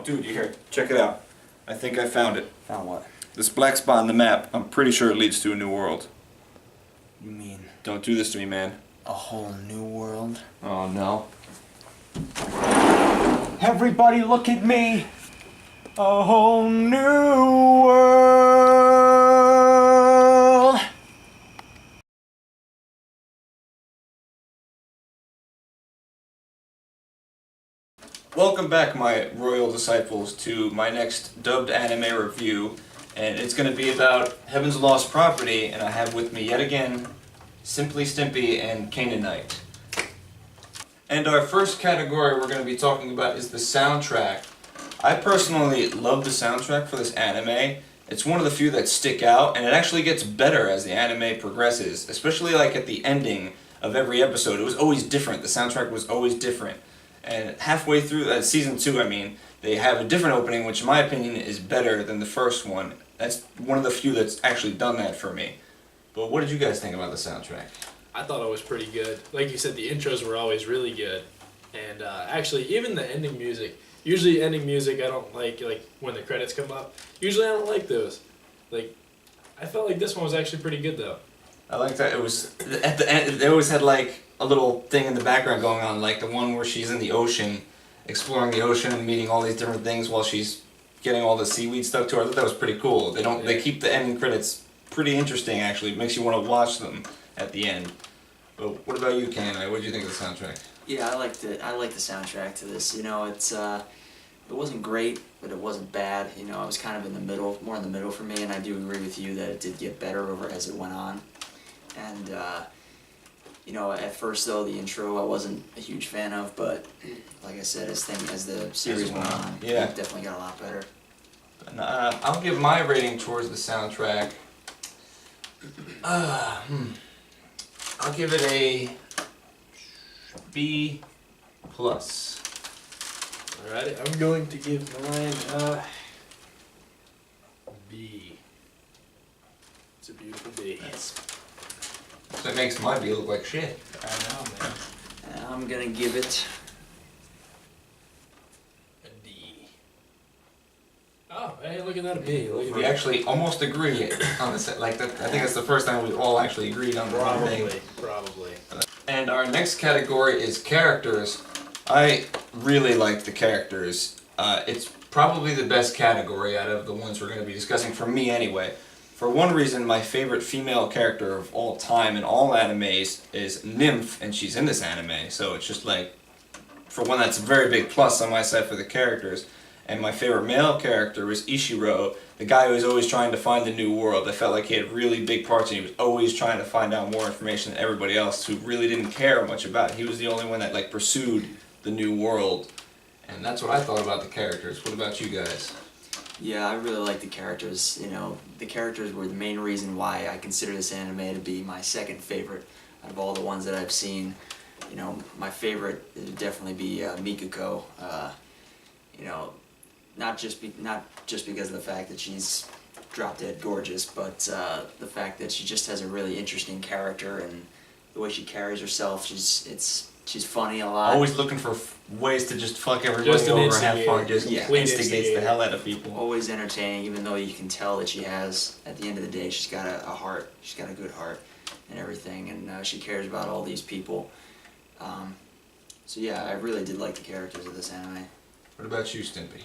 dude, you here. Check it out. I think I found it. Found what? This black spot on the map, I'm pretty sure it leads to a new world. You mean Don't do this to me, man. a whole new world? Oh, no. Everybody look at me! A whole new world! Welcome back, my royal disciples, to my next dubbed anime review. And it's going to be about Heaven's Lost Property, and I have with me yet again Simply Stimpy and Canaanite. And our first category we're going to be talking about is the soundtrack. I personally love the soundtrack for this anime. It's one of the few that stick out, and it actually gets better as the anime progresses, especially like at the ending of every episode. It was always different. The soundtrack was always different. And halfway through season 2, they have a different opening, which in my opinion is better than the first one. That's one of the few that's actually done that for me. But what did you guys think about the soundtrack? I thought it was pretty good. Like you said, the intros were always really good. And actually, even the ending music. Usually ending music I don't like when the credits come up. Usually I don't like those. Like, I felt like this one was actually pretty good though. I like that it was, at the end, they always had like a little thing in the background going on, like the one where she's in the ocean, exploring the ocean and meeting all these different things while she's getting all the seaweed stuck to her. I thought that was pretty cool. They keep the ending credits pretty interesting actually. It makes you want to watch them at the end. But what about you, Kanai? What did you think of the soundtrack? Yeah, I liked it. I liked the soundtrack to this. You know, it wasn't great, but it wasn't bad. You know, I was kind of in the middle, more in the middle for me, and I do agree with you that it did get better over as it went on. And you know, at first though, the intro I wasn't a huge fan of, but like I said, as the series went on, yeah, it definitely got a lot better. And, I'll give my rating towards the soundtrack. I'll give it a B+. Alright, I'm going to give mine a B. It's a beautiful B. That makes my B look like shit. I know, man. I'm gonna give it A D. Oh, hey, look at that, a B. Look at We that. actually almost agree on the set. Like that, I think that's the first time we all actually agreed on the one thing. Probably. And our next category is characters. I really like the characters. It's probably the best category out of the ones we're going to be discussing, for me anyway. For one reason, my favorite female character of all time in all animes is Nymph, and she's in this anime. So it's just like, for one, that's a very big plus on my side for the characters. And my favorite male character was Ishiro, the guy who was always trying to find the new world. I felt like he had really big parts and he was always trying to find out more information than everybody else who really didn't care much about it. He was the only one that like pursued the new world. And that's what I thought about the characters. What about you guys? Yeah, I really like the characters. You know, the characters were the main reason why I consider this anime to be my second favorite out of all the ones that I've seen. You know, my favorite would definitely be Mikako. You know, not just because of the fact that she's drop dead gorgeous, but the fact that she just has a really interesting character and the way she carries herself. She's funny a lot. Always looking for ways to just fuck everybody Just an over and have fun. instigator. Just Yeah. instigates the hell out of people. Always entertaining, even though you can tell that she has, at the end of the day, she's got a heart. She's got a good heart and everything, and she cares about all these people. So yeah, I really did like the characters of this anime. What about you, Stimpy?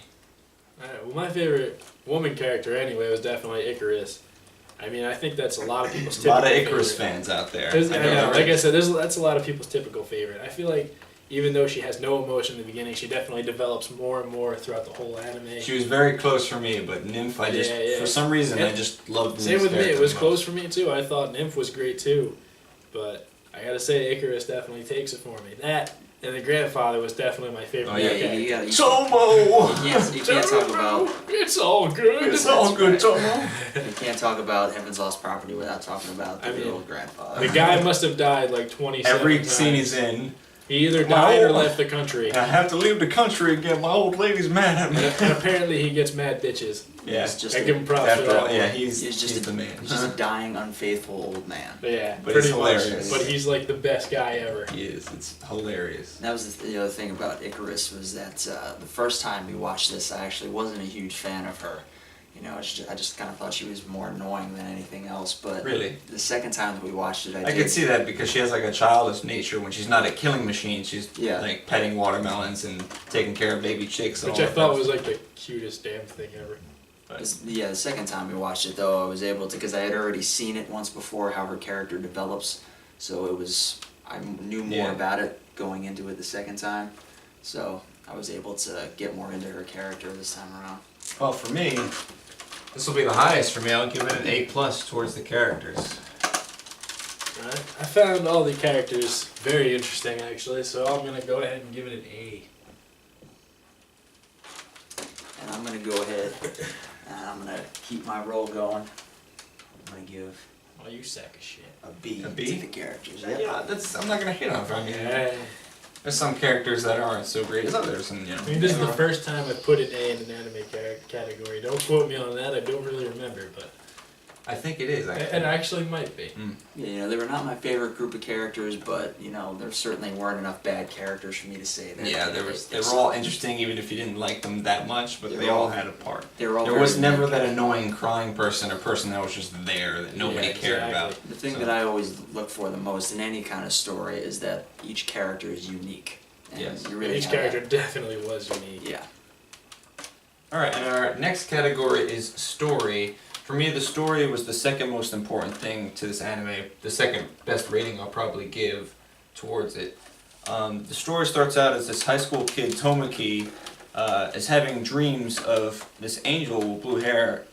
Alright, well, my favorite woman character anyway was definitely Icarus. I mean, I think that's a lot of people's A typical lot of Icarus favorite. fans out there. I know, like I said, that's a lot of people's typical favorite. I feel like even though she has no emotion in the beginning, she definitely develops more and more throughout the whole anime. She was very close for me, but Nymph, for some reason, I just loved Nymph's Same with me, it character was the close most. for me too. I thought Nymph was great too, but I gotta say Icarus definitely takes it for me. That and the grandfather was definitely my favorite. Oh, yeah, character. you Tomo! can't talk about It's all good. It's all good, Tomo. you can't talk about Heaven's Lost Property without talking about the I mean, good old grandfather. The guy must have died like 27 Every times. scene he's in, He either My died or old- left the country. I have to leave the country again. My old lady's mad at me. And apparently he gets mad bitches. Yeah, He's just I a- give him props for after all, that. yeah, one. he's just the man. He's just a dying, unfaithful old man. Yeah, But pretty he's much. hilarious. But he's like the best guy ever. He is. It's hilarious. That was the other thing about Icarus was that the first time we watched this, I actually wasn't a huge fan of her. You know, I just kind of thought she was more annoying than anything else. But Really? the second time that we watched it, I could see that because she has like a childish nature. When she's not a killing machine, she's Yeah. like petting watermelons and taking care of baby chicks. And Which all I that thought stuff. was like the cutest damn thing ever. Yeah, the second time we watched it though, I was able to, because I had already seen it once before, how her character develops. So it was, I knew more Yeah. about it going into it the second time. So I was able to get more into her character this time around. Well, for me, this will be the highest for me. I'll give it an A+ towards the characters. Right? I found all the characters very interesting actually, so I'm gonna go ahead and give it an A. And I'm going to go ahead and I'm going to keep my roll going. I'm going to give Oh, you sack of shit. a B, A B? to the characters. Yeah, I'm not gonna hit on it. I mean, Yeah. there's some characters that aren't so great as others, and you know. I mean, this is the they are. first time I put an A in an anime category. Don't quote me on that. I don't really remember, but I think it is. Actually. it actually might be. Yeah, you know, they were not my favorite group of characters, but, you know, there certainly weren't enough bad characters for me to say that. Yeah, they were all interesting, even if you didn't like them that much. But They they were all all- had a part. They were all There very was never unique. that annoying crying person or person that was just there that nobody Yeah, cared exactly. about. The thing So- that I always look for the most in any kind of story is that each character is unique. And Yes. you really Each have character that. definitely was unique. Yeah. All right, and our next category is story. For me, the story was the second most important thing to this anime. The second best rating I'll probably give towards it. The story starts out as this high school kid, Tomoki, is having dreams of this angel with blue hair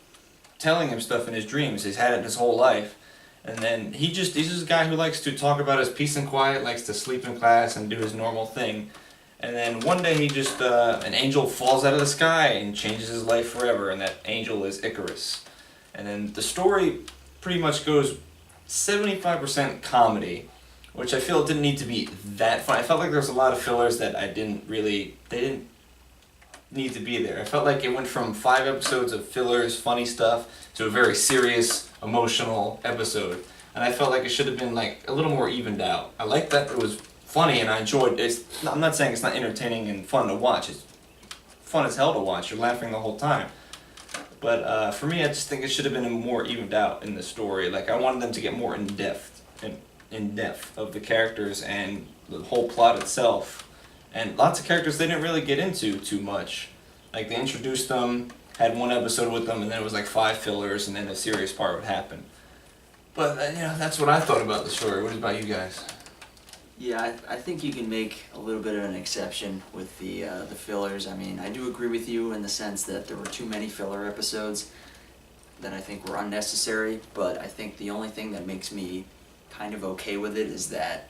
telling him stuff in his dreams. He's had it his whole life. And then he's just a guy who likes to talk about his peace and quiet, likes to sleep in class and do his normal thing. And then one day he just, an angel falls out of the sky and changes his life forever, and that angel is Icarus. And then the story pretty much goes 75% comedy, which I feel didn't need to be that fun. I felt like there was a lot of fillers that they didn't need to be there. I felt like it went from 5 episodes of fillers, funny stuff, to a very serious, emotional episode. And I felt like it should have been like a little more evened out. I liked that it was funny and I enjoyed it. I'm not saying it's not entertaining and fun to watch. It's fun as hell to watch. You're laughing the whole time. But for me, I just think it should have been more evened out in the story. Like I wanted them to get more in depth of the characters and the whole plot itself. And lots of characters they didn't really get into too much. Like they introduced them, had one episode with them, and then it was like 5 fillers, and then a serious part would happen. But you know, that's what I thought about the story. What about you guys? Yeah, I think you can make a little bit of an exception with the fillers. I mean, I do agree with you in the sense that there were too many filler episodes that I think were unnecessary, but I think the only thing that makes me kind of okay with it is that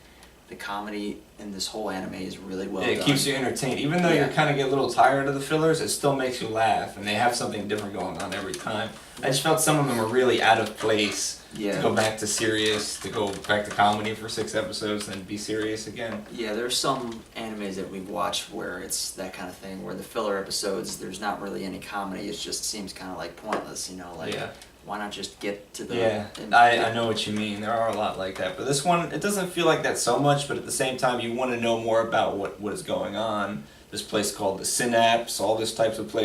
the comedy in this whole anime is really well It done. keeps you entertained. Even though Yeah. you kind of get a little tired of the fillers, it still makes you laugh, and they have something different going on every time. I just felt some of them were really out of place. Yeah. To go back to serious, to go back to comedy for 6 episodes, then be serious again. Yeah, there's some animes that we've watched where it's that kind of thing, where the filler episodes, there's not really any comedy, it just seems kind of like pointless, you know, like, Yeah. why not just get to the... Yeah, I know what you mean. There are a lot like that. But this one, it doesn't feel like that so much, but at the same time, you want to know more about what is going on. This place called the Synapse, all this types of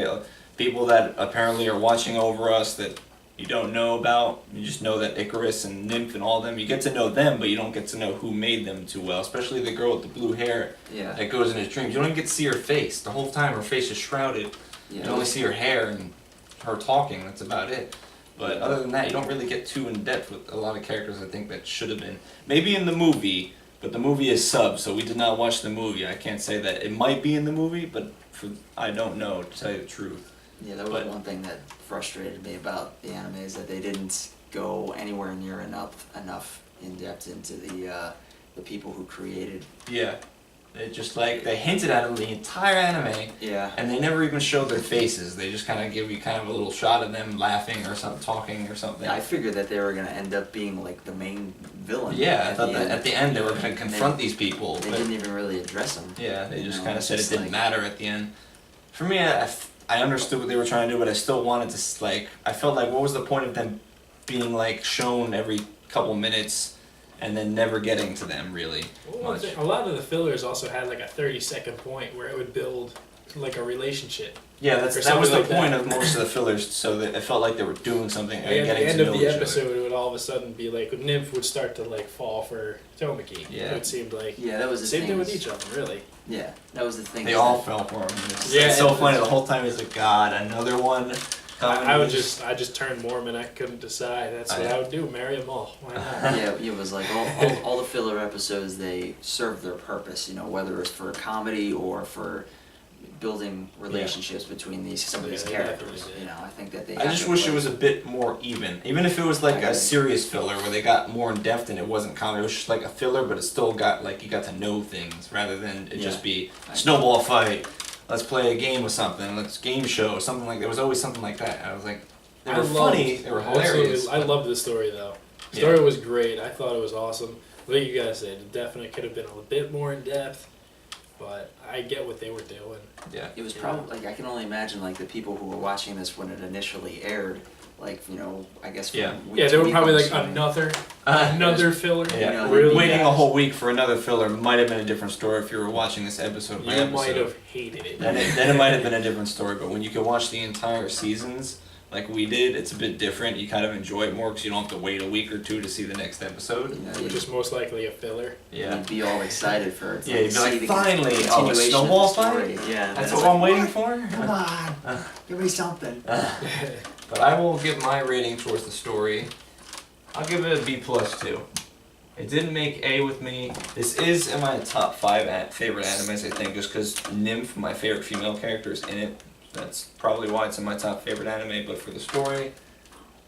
people that apparently are watching over us that you don't know about. You just know that Icarus and Nymph and all them, you get to know them, but you don't get to know who made them too well, especially the girl with the blue hair Yeah. that goes in his dreams. You don't even get to see her face. The whole time her face is shrouded. Yeah. You only see her hair and her talking, that's about it. But other than that, you don't really get too in depth with a lot of characters. I think that should have been maybe in the movie, but the movie is sub, so we did not watch the movie. I can't say that it might be in the movie, but I don't know, to tell you the truth. Yeah, that was But- one thing that frustrated me about the anime is that they didn't go anywhere near enough in depth into the people who created. Yeah, It just like they hinted at them the entire anime, Yeah. and they never even showed their faces. They just kind of give you kind of a little shot of them laughing or something, talking or something. Yeah, I figured that they were gonna end up being like the main villain. Yeah, I thought the that end. at the end they were going to confront these people. They but didn't even really address them. yeah, they you just know, kind of it's said it just didn't like- matter at the end. For me, I understood what they were trying to do, but I still wanted to like. I felt like what was the point of them being like shown every couple minutes and then never getting to them really Well, much. a lot of the fillers also had like a 30-second point where it would build like a relationship. Yeah, or that was the something like point that. of most of the fillers, so that it felt like they were doing something and At the getting end to of know the each episode, it would all of a sudden be like Nymph would start to like fall for Tomiki. Yeah. It seemed like. Yeah, that was the Same thing. thing with is- each of them, really. Yeah, that was the thing. They is all that- fell for him. It's, Yeah, it's so it funny was- the whole time. It's like, God, another one. I just turned Mormon. I couldn't decide. That's what I would do. Marry them all. Why not? Yeah, it was like all the filler episodes. They served their purpose. You know, whether it's for comedy or for building relationships between some of Yeah, these they characters. definitely did. You know, I think that they. I have just to wish play- it was a bit more even if it was like I a agree. serious filler where they got more in depth and it wasn't comedy. It was just like a filler, but it still got like you got to know things rather than it just be snowball fight. Let's play a game with something. Let's game show something like. There was always something like that. I was like, they were funny. They were hilarious. I loved the story though. The Yeah. story was great. I thought it was awesome. Like you guys said, it definitely could have been a bit more in depth, but I get what they were doing. Yeah. It was probably like I can only imagine like the people who were watching this when it initially aired. Like I guess. From Yeah. week Yeah, to they were week probably on like the story. another filler. Yeah, know, really waiting a guys. whole week for another filler might have been a different story if you were watching this episode by You episode. might have hated it. Then it might have been a different story, but when you can watch the entire seasons like we did, it's a bit different. You kind of enjoy it more because you don't have to wait a week or two to see the next episode. You know, Which is most likely a filler. Yeah. You'd be all excited for it. to Yeah, you'd be see like, the finally, oh, a continuation of the snowball story. fight? Yeah, That's it's what I'm like, waiting for? Come on, give me something. But I will give my rating towards the story. I'll give it a B plus too. It didn't make A with me. This is in my top 5 favorite animes, I think, just because Nymph, my favorite female character, is in it. That's probably why it's in my top favorite anime. But for the story,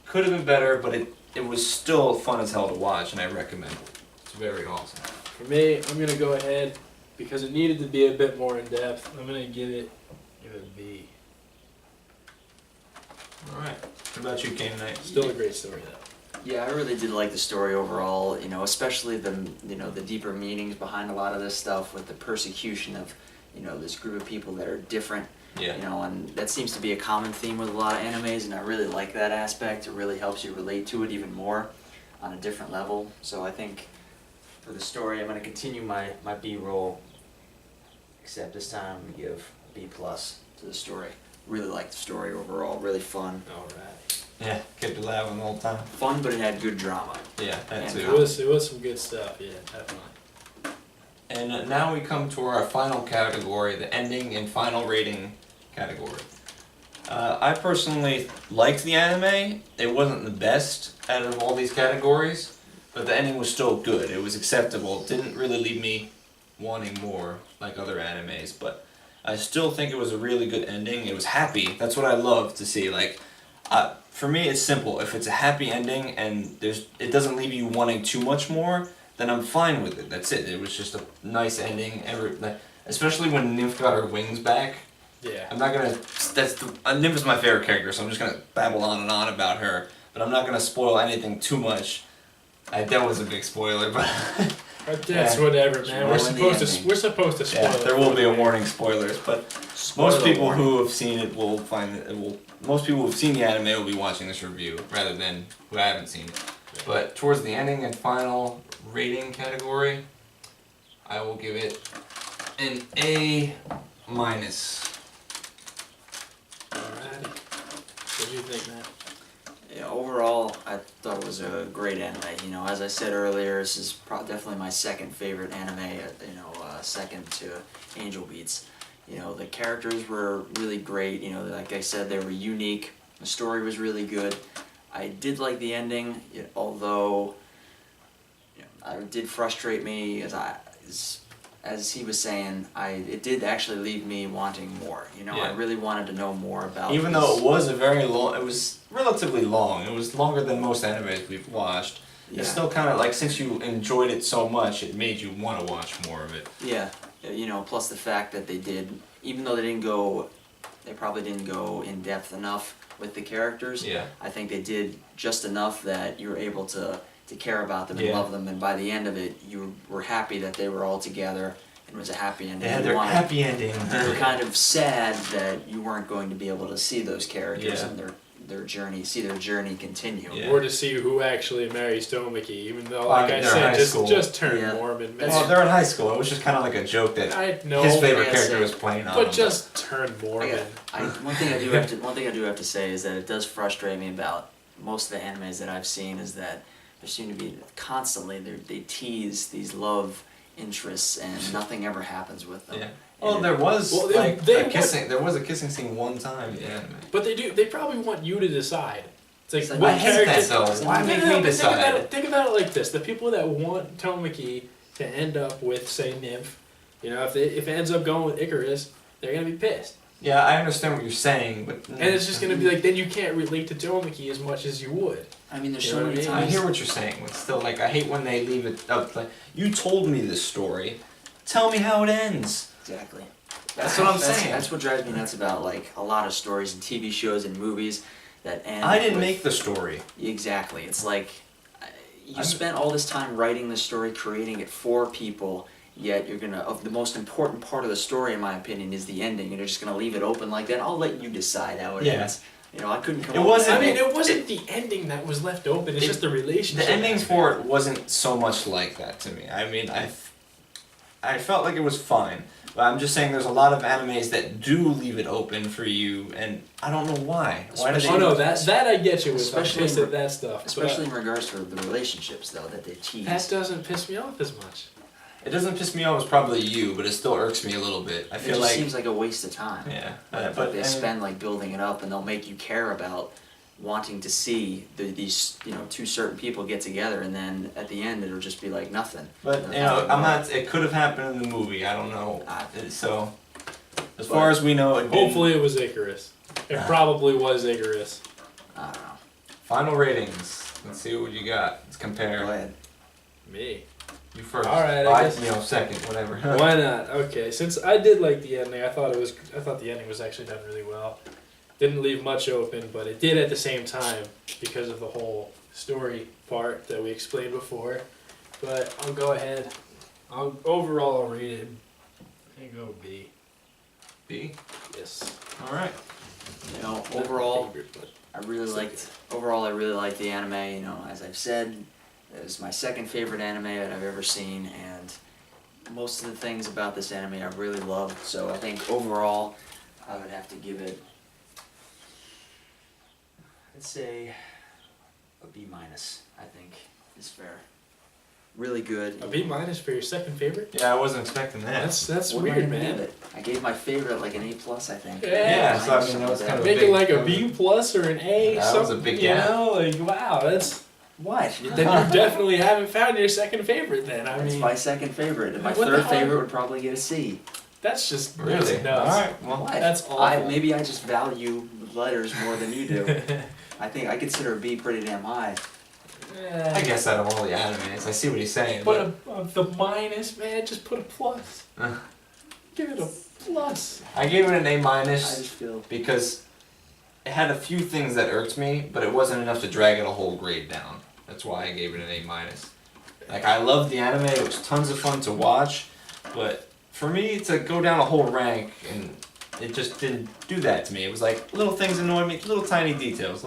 could have been better, but it was still fun as hell to watch, and I recommend it. It's very awesome. For me, I'm gonna go ahead because it needed to be a bit more in depth. I'm gonna give it a B. All right. What about you, Kane Knight? Still a great story though. Yeah, I really did like the story overall. You know, especially the the deeper meanings behind a lot of this stuff with the persecution of this group of people that are different. Yeah. You know, and that seems to be a common theme with a lot of animes, and I really like that aspect. It really helps you relate to it even more on a different level. So I think for the story, I'm going to continue my B roll, except this time I'm going to give a B plus to the story. Really liked the story overall, really fun. All right. Yeah, kept it laughing the whole time. Fun, but it had good drama. Yeah, that And too. It was some good stuff. Yeah, definitely. And now we come to our final category, the ending and final rating category. I personally liked the anime. It wasn't the best out of all these categories, but the ending was still good. It was acceptable. It didn't really leave me wanting more like other animes, but I still think it was a really good ending. It was happy. That's what I love to see. Like, for me, it's simple. If it's a happy ending and it doesn't leave you wanting too much more, then I'm fine with it. That's it. It was just a nice ending. Especially when Nymph got her wings back. Yeah. I'm not gonna. Nymph is my favorite character, so I'm just gonna babble on and on about her. But I'm not gonna spoil anything too much. That was a big spoiler, but But that's Yeah. whatever, man. We're Spoiling the supposed to. ending. We're supposed to spoil. yeah, it there will for be a you. warning spoilers. But Spoiler most people warning. who have seen it will find that most people who have seen the anime will be watching this review rather than who haven't seen it. But towards the ending and final rating category, I will give it an A minus. Alrighty. What do you think, Matt? Yeah, overall, I thought it was a great anime. You know, as I said earlier, this is definitely my second favorite anime. Second to Angel Beats. You know, the characters were really great. You know, like I said, they were unique. The story was really good. I did like the ending, although it did frustrate me as he was saying. It did actually leave me wanting more. You know, I Yeah. really wanted to know more about. Even though it was it was relatively long. It was longer than most animes we've watched. Yeah. It's still kind of like, since you enjoyed it so much, it made you want to watch more of it. Yeah, You know, plus the fact that they did, even though they probably didn't go in depth enough with the characters. Yeah. I think they did just enough that you were able to care about them and love them, and by the end of it, you were happy that they were all together and it was a happy ending. They had their happy ending. You were kind of sad that you weren't going to be able to see those characters Yeah. and their journey continue. Yeah. Or to see who actually marries Tomiki, even though, Well, like I they're in high said, school. just turn Yeah. Mormon. Well, they're in high school. It was just kind of like a joke that I know, his favorite yeah, character same. was playing on. but him. just turn Mormon. One thing I do have to say is that it does frustrate me about most of the animes that I've seen is that there seem to be constantly they tease these love interests and nothing ever happens with them. Yeah. Well, there was Well, like they a kissing. There was a kissing scene one time in the anime. But they probably want you to decide. It's like I I what hate character. that though. Why No, make no, me but decide? Think about it like this: the people that want Tomiki to end up with, say, Nymph, you know, if it ends up going with Icarus, they're gonna be pissed, Yeah, I understand what you're saying, but and it's just gonna be like then you can't relate to Tomiki as much as you would. I mean, there's You so know many what I I times. hear what you're saying, but still, like, I hate when they leave it up. Like, you told me this story. Tell me how it ends. Exactly. That's what I'm saying. That's what drives me nuts about like a lot of stories and TV shows and movies that end. I didn't with- make the story. Exactly. It's like you I'm- spent all this time writing the story, creating it for people, yet you're gonna. Of the most important part of the story, in my opinion, is the ending, and you're just gonna leave it open like that. I'll let you decide how it Yeah. ends. You know, I couldn't come. It up wasn't- I mean, it wasn't the ending that was left open. It's just the relationship. The ending aspect. for it wasn't so much like that to me. I mean, I felt like it was fine. But I'm just saying there's a lot of animes that do leave it open for you, and I don't know why. Why do they? Oh no, that I get you with. Especially I'm pissed in- at that stuff. Especially in regards to the relationships, though, that they but tease. that doesn't piss me off as much. It doesn't piss me off as probably you, but it still irks me a little bit. I It feel just like seems like a waste of time. yeah, But they spend like building it up, and they'll make you care about wanting to see these two certain people get together, and then at the end it'll just be like nothing. But you know, I'm not. It could have happened in the movie. I don't know. So, as far as we know, it didn't. Hopefully it was Icarus. It probably was Icarus. I don't know. Final ratings. Let's see what you got. Let's compare. Go ahead. Me. You first. All right, I guess. You know, second, whatever. Why not? Okay, since I did like the ending, I thought the ending was actually done really well. Didn't leave much open, but it did at the same time because of the whole story part that we explained before. But I'll go ahead. Overall I'll rate it. I go B. B. Yes. All right. You know, Not my overall, favorite, but I really liked the anime. You know, as I've said, it was my second favorite anime that I've ever seen, and most of the things about this anime I really loved. So I think overall, I would have to give it, I'd say, a B minus. I think is fair. Really good. a B minus for your second favorite? Yeah, I wasn't expecting that. That's What am I weird, gonna give man. it? I gave my favorite like an A plus, I think. Yeah, so I mean, that was kind of Make big- it like a B plus or an A. That was a something, big you gap. know, like wow, that's. What? Then you definitely haven't found your second favorite. Then I It's mean, my second favorite, and my Like, what the third hell? favorite would probably get a C. that's just Really? that's nuts. All right. Well, What? That's awful. Maybe I just value letters more than you do. I think I consider a B pretty damn high. I guess out of all the animes, I see what he's saying. Put the minus, man. Just put a plus. Uh. Give it a plus. I gave it an A I minus just feel. because it had a few things that irked me, but it wasn't enough to drag it a whole grade down. That's why I gave it an A minus. Like, I loved the anime, it was tons of fun to watch, but for me to go down a whole rank, and it just didn't do that to me. It was like, little things annoyed me, little tiny details,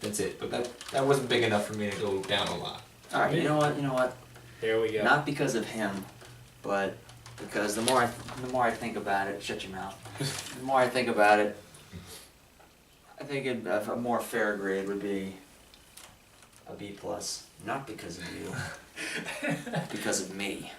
that's it. But that wasn't big enough for me to go down a lot. Alright, you know what? There we go. Not because of him, but because the more I think about it, shut your mouth. The more I think about it, I think a more fair grade would be a B plus. Not because of you, because of me.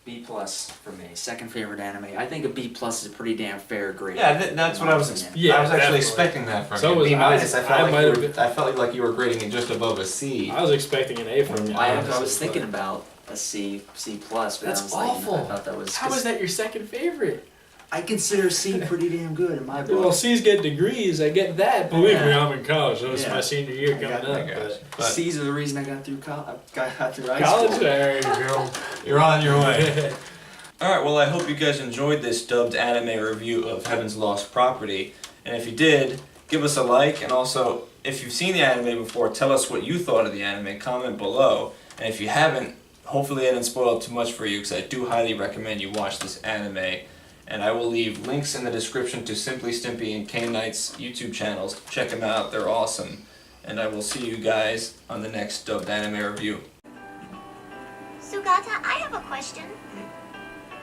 B plus for me. Second favorite anime. I think a B plus is a pretty damn fair grade. Yeah, that's what I was. Yeah, I was actually definitely. expecting that from So you. was B I. minus. I I felt might like have I felt like you were grading it just above a C. I was expecting an A from you. I honestly, was thinking but- about a C plus, but That's I was like, awful. I thought that was. How is that your second favorite? I consider C pretty damn good in my Well, book. C's get degrees. I get that. Believe me, Yeah. I'm in college. That was Yeah. my senior year I coming got up. that. But But C's are the reason I got through got through high college, school. there you go. you're on your way. Alright, well I hope you guys enjoyed this dubbed anime review of Heaven's Lost Property. And if you did, give us a like, and also, if you've seen the anime before, tell us what you thought of the anime, comment below. And if you haven't, hopefully I didn't spoil it too much for you, because I do highly recommend you watch this anime. And I will leave links in the description to Simply Stimpy and K-Knight's YouTube channels. Check them out, they're awesome. And I will see you guys on the next dubbed anime review. Sugata, I have a question.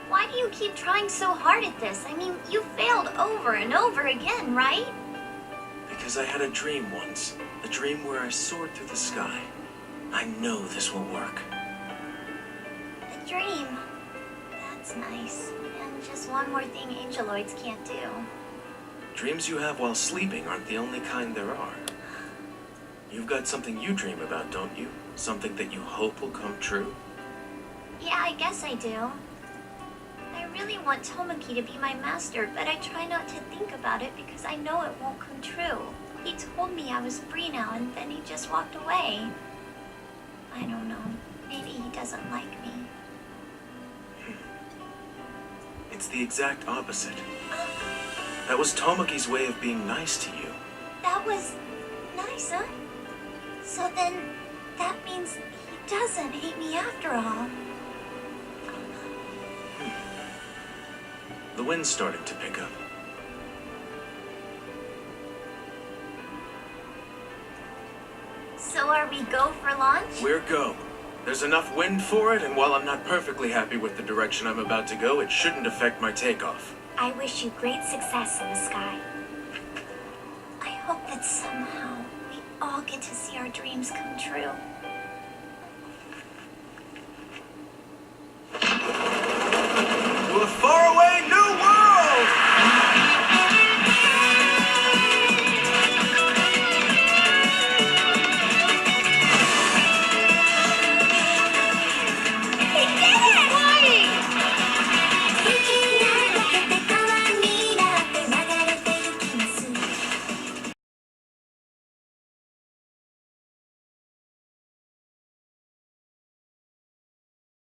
Why do you keep trying so hard at this? I mean, you failed over and over again, right? Because I had a dream once. A dream where I soared through the sky. I know this will work. A dream. That's nice. And just one more thing angeloids can't do. Dreams you have while sleeping aren't the only kind there are. You've got something you dream about, don't you? Something that you hope will come true? Yeah, I guess I do. I really want Tomoki to be my master, but I try not to think about it because I know it won't come true. He told me I was free now, and then he just walked away. I don't know. Maybe he doesn't like me. It's the exact opposite. That was Tomoki's way of being nice to you. That was nice, huh? So then, that means he doesn't hate me after all. The wind's starting to pick up. So are we go for launch? We're go. There's enough wind for it, and while I'm not perfectly happy with the direction I'm about to go, it shouldn't affect my takeoff. I wish you great success in the sky. I hope that somehow we all get to see our dreams come true.